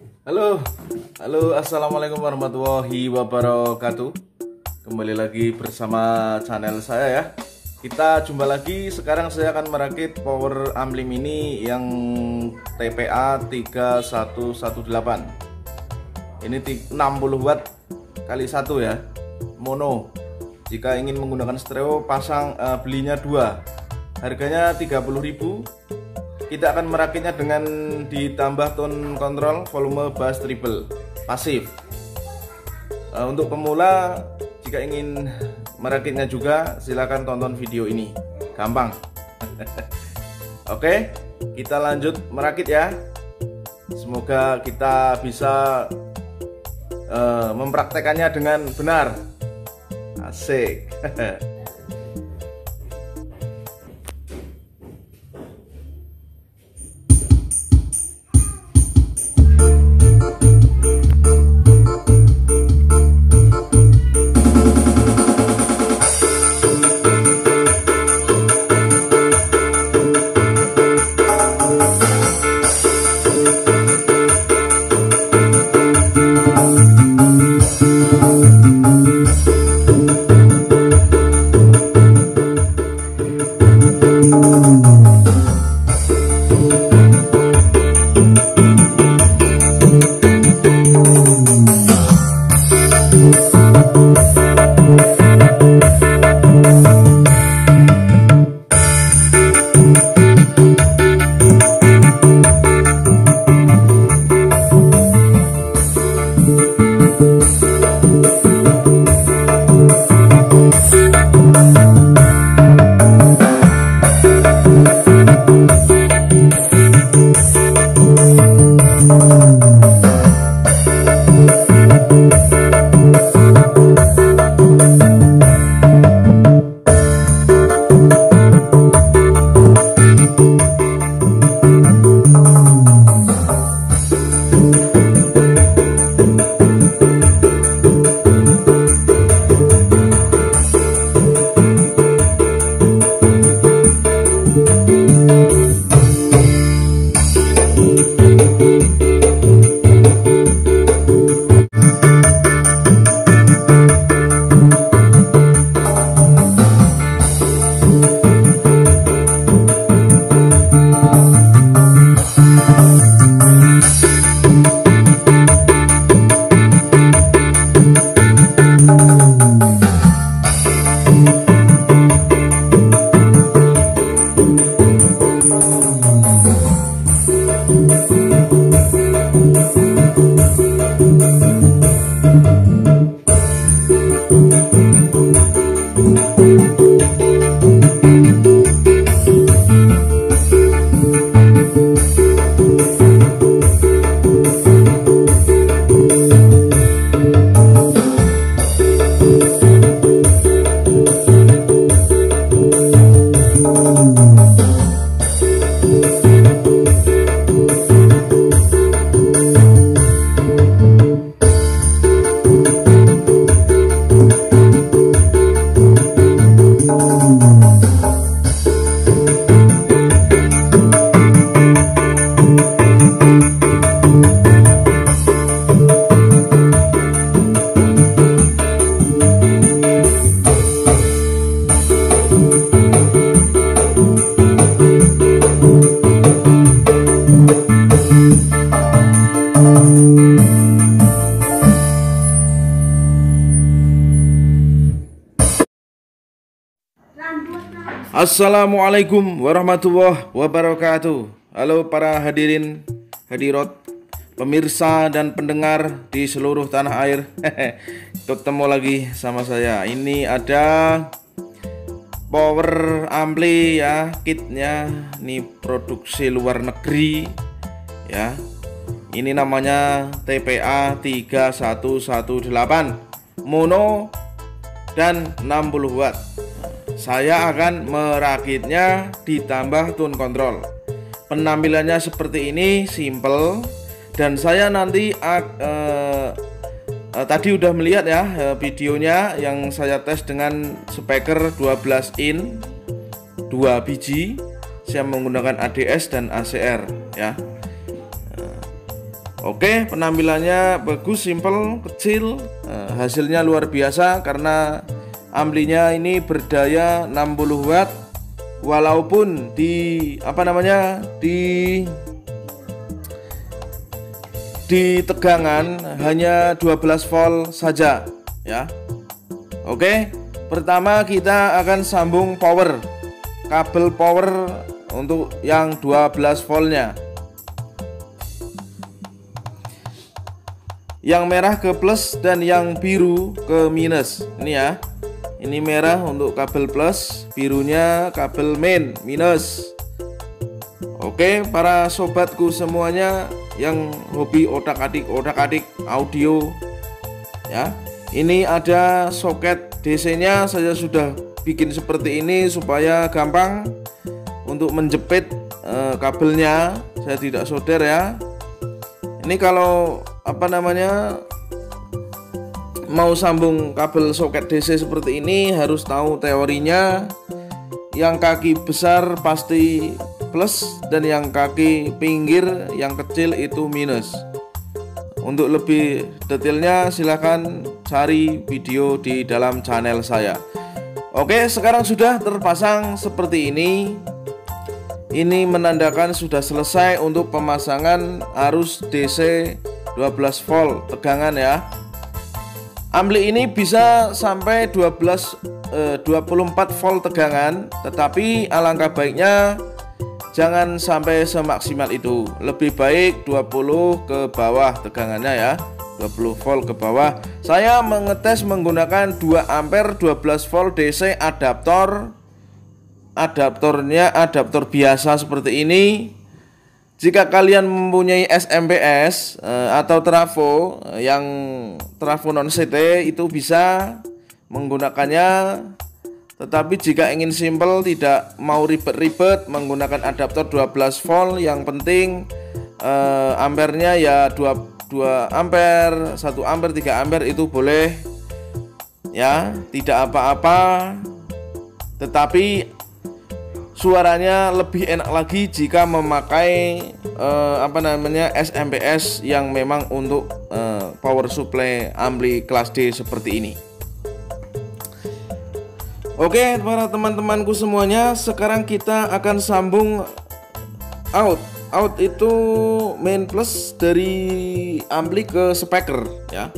Halo, halo, assalamualaikum warahmatullahi wabarakatuh. Kembali lagi bersama channel saya ya. Kita jumpa lagi. Sekarang saya akan merakit power ampli mini yang TPA 3118. Ini 60 watt kali 1 ya, mono. Jika ingin menggunakan stereo belinya 2. Harganya 30.000. Kita akan merakitnya dengan ditambah tone control volume bass treble pasif. Untuk pemula, jika ingin merakitnya juga silakan tonton video ini, gampang. Oke, kita lanjut merakit ya. Semoga kita bisa mempraktekannya dengan benar. Asik. Assalamualaikum warahmatullahi wabarakatuh. Halo para hadirin, hadirat, pemirsa dan pendengar di seluruh tanah air. Ketemu lagi sama saya. Ini ada power ampli ya, kitnya. Ini produksi luar negeri ya. Ini namanya TPA 3118 mono dan 60 watt. Saya akan merakitnya ditambah tone control. Penampilannya seperti ini, simple. Dan saya nanti tadi udah melihat ya videonya yang saya tes dengan speaker 12 in 2 biji. Saya menggunakan ADS dan ACR ya. Oke, penampilannya bagus, simple, kecil, hasilnya luar biasa karena amplinya ini berdaya 60 watt walaupun di tegangan hanya 12 volt saja ya. Oke, pertama kita akan sambung kabel power untuk yang 12 voltnya. Yang merah ke plus dan yang biru ke minus. Ini ya. Ini merah untuk kabel plus, birunya kabel main minus. Oke, para sobatku semuanya yang hobi otak-atik audio ya. Ini ada soket DC-nya, saya sudah bikin seperti ini supaya gampang untuk menjepit kabelnya. Saya tidak solder ya. Ini kalau mau sambung kabel soket DC seperti ini harus tahu teorinya. Yang kaki besar pasti plus dan yang kaki pinggir yang kecil itu minus. Untuk lebih detailnya silahkan cari video di dalam channel saya. Oke, sekarang sudah terpasang seperti ini. Ini menandakan sudah selesai untuk pemasangan arus DC 12 volt tegangan ya. Ampli ini bisa sampai 24 volt tegangan, tetapi alangkah baiknya jangan sampai semaksimal itu. Lebih baik 20 ke bawah tegangannya ya. 20 volt ke bawah. Saya mengetes menggunakan 2 ampere 12 volt DC adaptornya adaptor biasa seperti ini. Jika kalian mempunyai SMPS atau trafo yang trafo non CT itu bisa menggunakannya. Tetapi jika ingin simple, tidak mau ribet-ribet menggunakan adaptor 12 volt, yang penting ampernya ya 2 ampere, 1 ampere, 3 ampere itu boleh ya, tidak apa-apa. Tetapi suaranya lebih enak lagi jika memakai SMPS yang memang untuk power supply ampli kelas D seperti ini. Oke, para teman-temanku semuanya, sekarang kita akan sambung out. Out itu main plus dari ampli ke speaker ya.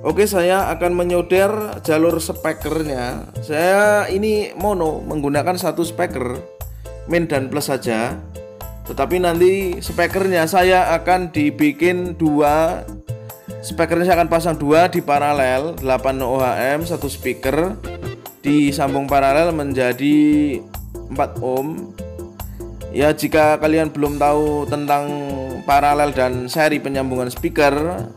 Oke, saya akan menyolder jalur speakernya. Saya ini mono menggunakan satu speaker main dan plus saja. Tetapi nanti speakernya saya akan dibikin 2. Speakernya saya akan pasang 2 di paralel 8 ohm, satu speaker disambung paralel menjadi 4 ohm. Ya, jika kalian belum tahu tentang paralel dan seri penyambungan speaker,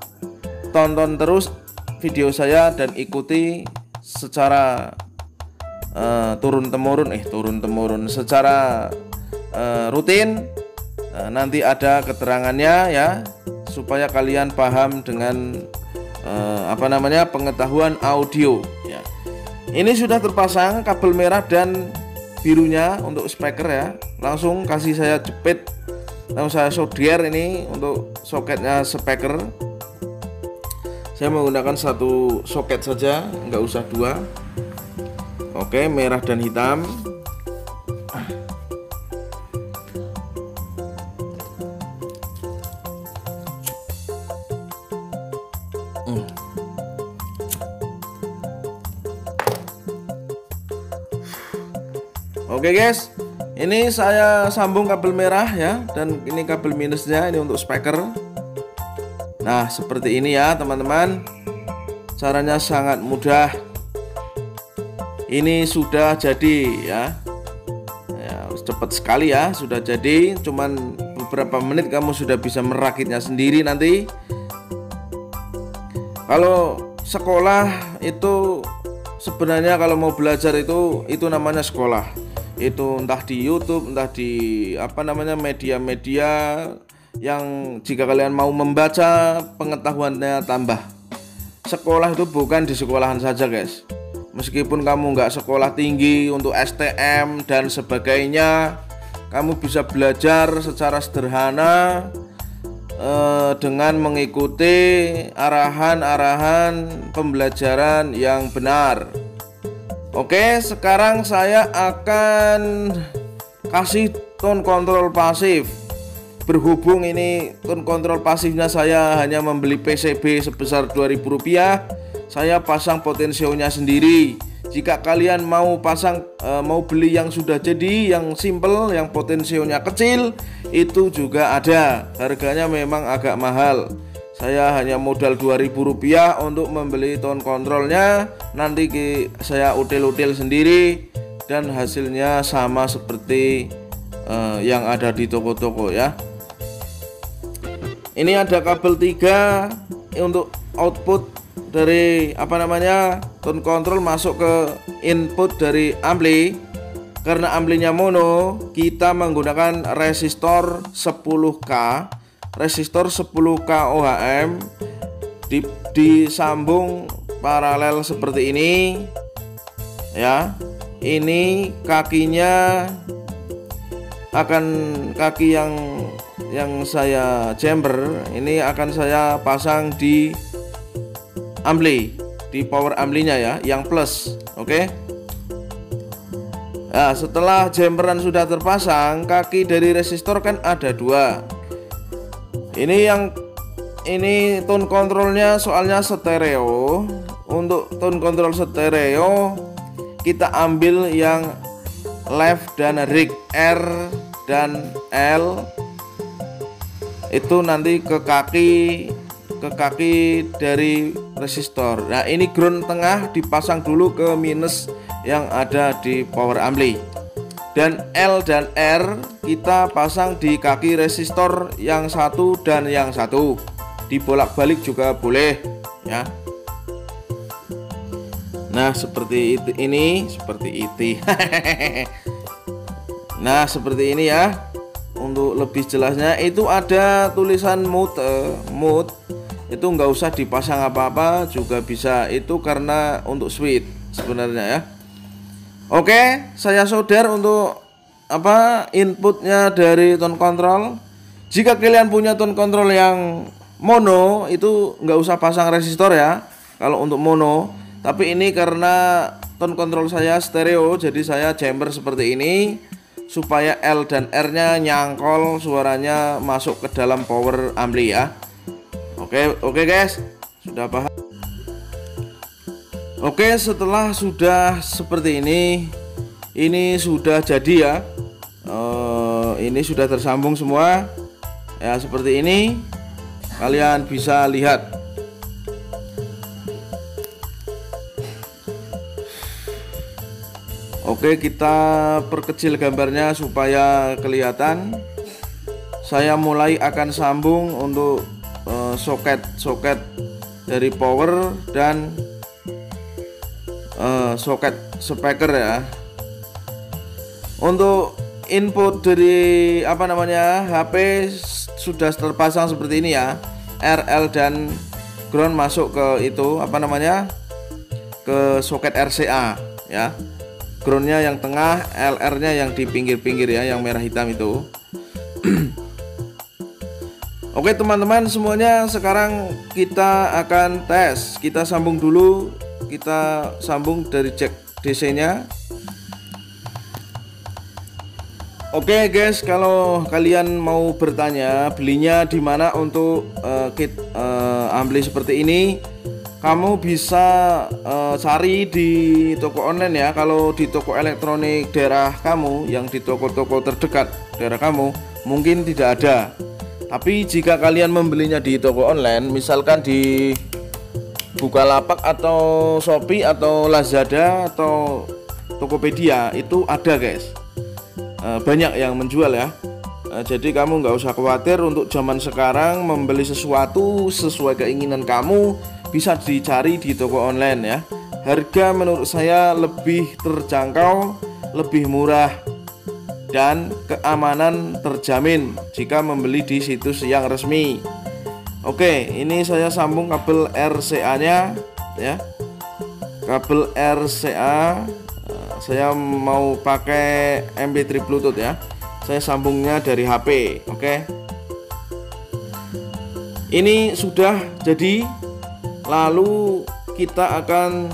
tonton terus video saya dan ikuti secara turun temurun secara rutin. Nanti ada keterangannya ya, supaya kalian paham dengan pengetahuan audio ya. Ini sudah terpasang kabel merah dan birunya untuk speaker ya. Langsung kasih saya jepit, langsung saya solder ini untuk soketnya speaker. Saya menggunakan satu soket saja, nggak usah 2. Oke, merah dan hitam. Oke guys, ini saya sambung kabel merah ya, dan ini kabel minusnya ini untuk speaker. Nah, seperti ini ya teman-teman. Caranya sangat mudah. Ini sudah jadi ya. Cepat sekali ya, sudah jadi. Cuman beberapa menit kamu sudah bisa merakitnya sendiri nanti. Kalau sekolah itu sebenarnya kalau mau belajar itu namanya sekolah. Itu entah di YouTube, entah di media-media yang jika kalian mau membaca pengetahuannya tambah. Sekolah itu bukan di sekolahan saja guys. Meskipun kamu nggak sekolah tinggi untuk STM dan sebagainya, kamu bisa belajar secara sederhana dengan mengikuti arahan-arahan pembelajaran yang benar. Oke, sekarang saya akan kasih tone control pasif. Berhubung ini tone control pasifnya saya hanya membeli PCB sebesar Rp2.000, saya pasang potensionya sendiri. Jika kalian mau beli yang sudah jadi, yang simple, yang potensionya kecil, itu juga ada. Harganya memang agak mahal. Saya hanya modal Rp2.000 untuk membeli tone controlnya. Nanti saya util-util sendiri dan hasilnya sama seperti yang ada di toko-toko ya. Ini ada kabel 3 untuk output dari tone control masuk ke input dari ampli. Karena amplinya mono, kita menggunakan resistor 10K. Resistor 10K ohm disambung paralel seperti ini ya. Ini kakinya kaki yang saya jumper ini akan saya pasang di ampli, di power amplinya ya, yang plus. Oke. Nah, setelah jumperan sudah terpasang, kaki dari resistor kan ada 2. Ini tone controlnya soalnya stereo. Untuk tone control stereo kita ambil yang left dan right, R dan L itu nanti ke kaki dari resistor. Nah, ini ground tengah dipasang dulu ke minus yang ada di power ampli. Dan L dan R kita pasang di kaki resistor yang satu dan yang satu. Dibolak-balik juga boleh ya. Nah, seperti ini. Nah, seperti ini ya. Untuk lebih jelasnya itu ada tulisan mode. Itu nggak usah dipasang apa-apa juga bisa. Itu karena untuk switch sebenarnya ya. Oke, saya solder untuk inputnya dari tone control. Jika kalian punya tone control yang mono, itu nggak usah pasang resistor ya kalau untuk mono. Tapi ini karena tone control saya stereo, jadi saya jumper seperti ini supaya L dan R nya nyangkol, suaranya masuk ke dalam power ampli ya. Oke guys, sudah paham? Oke, setelah sudah seperti ini sudah jadi ya. Ini sudah tersambung semua ya, seperti ini. Kalian bisa lihat. Oke, kita perkecil gambarnya supaya kelihatan. Saya mulai akan sambung untuk soket dari power dan soket speaker ya. Untuk input dari HP sudah terpasang seperti ini ya. RL dan ground masuk ke itu ke soket RCA ya. Groundnya yang tengah, LR nya yang di pinggir-pinggir ya, yang merah hitam itu. Oke teman-teman semuanya, sekarang kita akan tes. Kita sambung dulu, kita sambung dari jack DC nya. Oke guys, kalau kalian mau bertanya belinya di mana untuk kit ampli seperti ini, kamu bisa cari di toko online ya. Kalau di toko elektronik daerah kamu, yang di toko-toko terdekat daerah kamu mungkin tidak ada. Tapi jika kalian membelinya di toko online, misalkan di Bukalapak atau Shopee atau Lazada atau Tokopedia, itu ada guys. Banyak yang menjual ya. Jadi kamu nggak usah khawatir untuk zaman sekarang membeli sesuatu sesuai keinginan kamu, bisa dicari di toko online ya. Harga menurut saya lebih terjangkau, lebih murah, dan keamanan terjamin jika membeli di situs yang resmi. Oke, ini saya sambung kabel RCA nya ya. Kabel RCA saya mau pakai MP3 Bluetooth ya. Saya sambungnya dari HP. Oke. Ini sudah jadi, lalu kita akan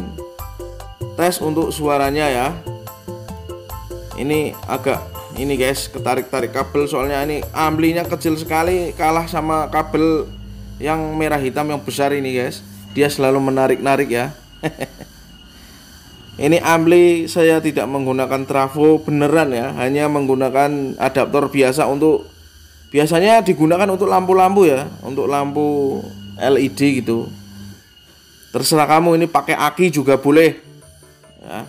tes untuk suaranya ya. Ini agak ini guys, ketarik-tarik kabel soalnya ini amplinya kecil sekali, kalah sama kabel yang merah hitam yang besar ini guys. Dia selalu menarik-narik ya. Ini ampli saya tidak menggunakan trafo beneran ya, hanya menggunakan adaptor biasa untuk, biasanya digunakan untuk lampu-lampu ya, untuk lampu LED gitu. Terserah kamu, ini pakai aki juga boleh ya.